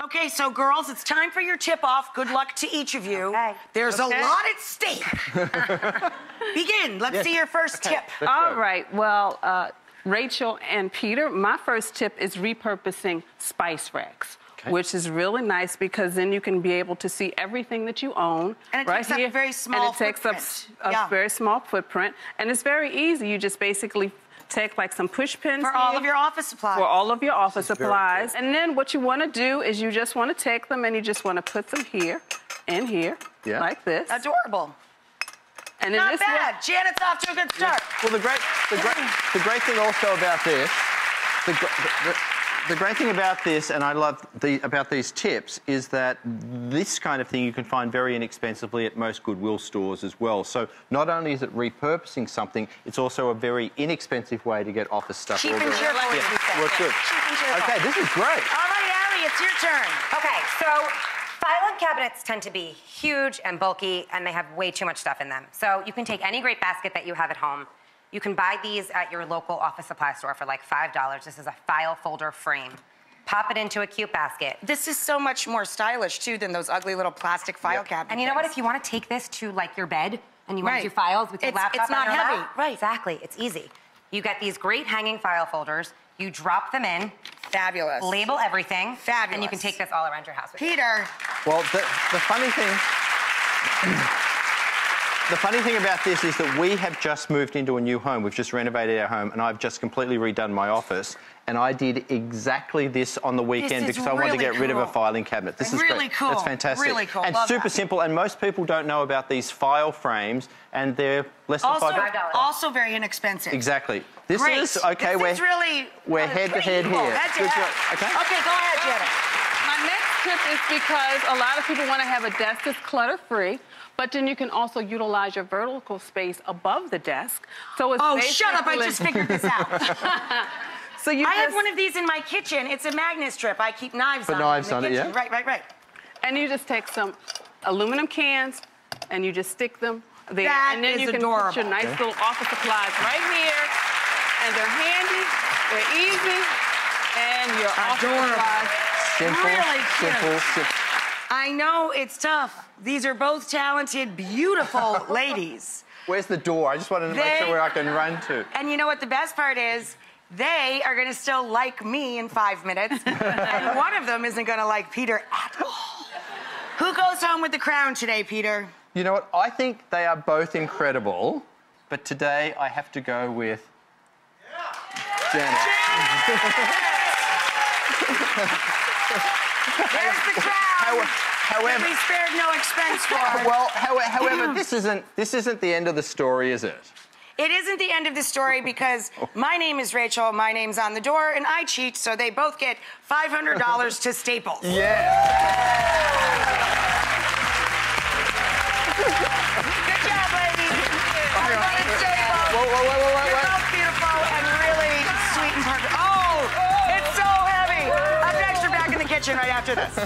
Okay, so girls, it's time for your tip-off. Good luck to each of you. Okay. There's a lot at stake. Begin. Let's see your first tip. All right. Well, Rachel and Peter, my first tip is repurposing spice racks. Okay. Which is really nice because then you can be able to see everything that you own. And it takes up a very small footprint. And it takes up a very small footprint. And it's very easy. You just basically take like some push pins for all of your office supplies. For all of your office supplies. And then what you want to do is you just want to take them and you just want to put them here and here, like this. Adorable. And not bad. Janet's off to a good start. Well, the great thing also about this, the great thing about this, and I love about these tips, is that this kind of thing you can find very inexpensively at most Goodwill stores as well. So not only is it repurposing something, it's also a very inexpensive way to get office stuff. Cheap and cheerful. Yeah, works good. Cheap and cheerful. Okay, this is great. All right, Allie, it's your turn. Okay, so filing cabinets tend to be huge and bulky, and they have way too much stuff in them. So you can take any great basket that you have at home. You can buy these at your local office supply store for like $5. This is a file folder frame. Pop it into a cute basket. This is so much more stylish, too, than those ugly little plastic file cabinets. And you know what? If you want to take this to, like, your bed and you want to do files with your laptop it's not on your heavy. lap, Right. Exactly. It's easy. You get these great hanging file folders. You drop them in. Fabulous. Label everything. Fabulous. And you can take this all around your house with you. Peter. Well, the funny thing... The funny thing about this is that we have just moved into a new home. We've just renovated our home, and I've just completely redone my office. And I did exactly this on the weekend because I wanted to get rid of a filing cabinet. This is really great. cool. That's fantastic. Really cool. And super simple. And most people don't know about these file frames, and they're less than $5. Also very inexpensive. Exactly. This Great. is okay. This is really we're head to head here. Head to head. Okay, go ahead, Janet. My next tip is because a lot of people want to have a desk that's clutter-free, but then you can also utilize your vertical space above the desk. So it's shut up! I just figured this out. So I have one of these in my kitchen. It's a magnet strip. I keep knives on it. Yeah. Right. And you just take some aluminum cans and you just stick them there. That and then is you can adorable. put your nice little office supplies right here. And they're handy, they're easy, and your office supplies. Simple, really cute. simple. I know it's tough. These are both talented, beautiful ladies. Where's the door? I just wanted to make sure where I can run to. And you know what the best part is? They are going to still like me in 5 minutes, and one of them isn't going to like Peter at all. Who goes home with the crown today, Peter? You know what? I think they are both incredible, but today I have to go with Janet. There's the crown. However, we spared no expense for her. Well, however, this isn't the end of the story, is it? It isn't the end of the story because my name is Rachel, my name's on the door, and I cheat, so they both get $500 to Staples. Yeah. Good job, ladies. Everybody at Staples. Whoa. You're both beautiful and really sweet and perfect. Oh, it's so heavy. Up next, we're back in the kitchen right after this.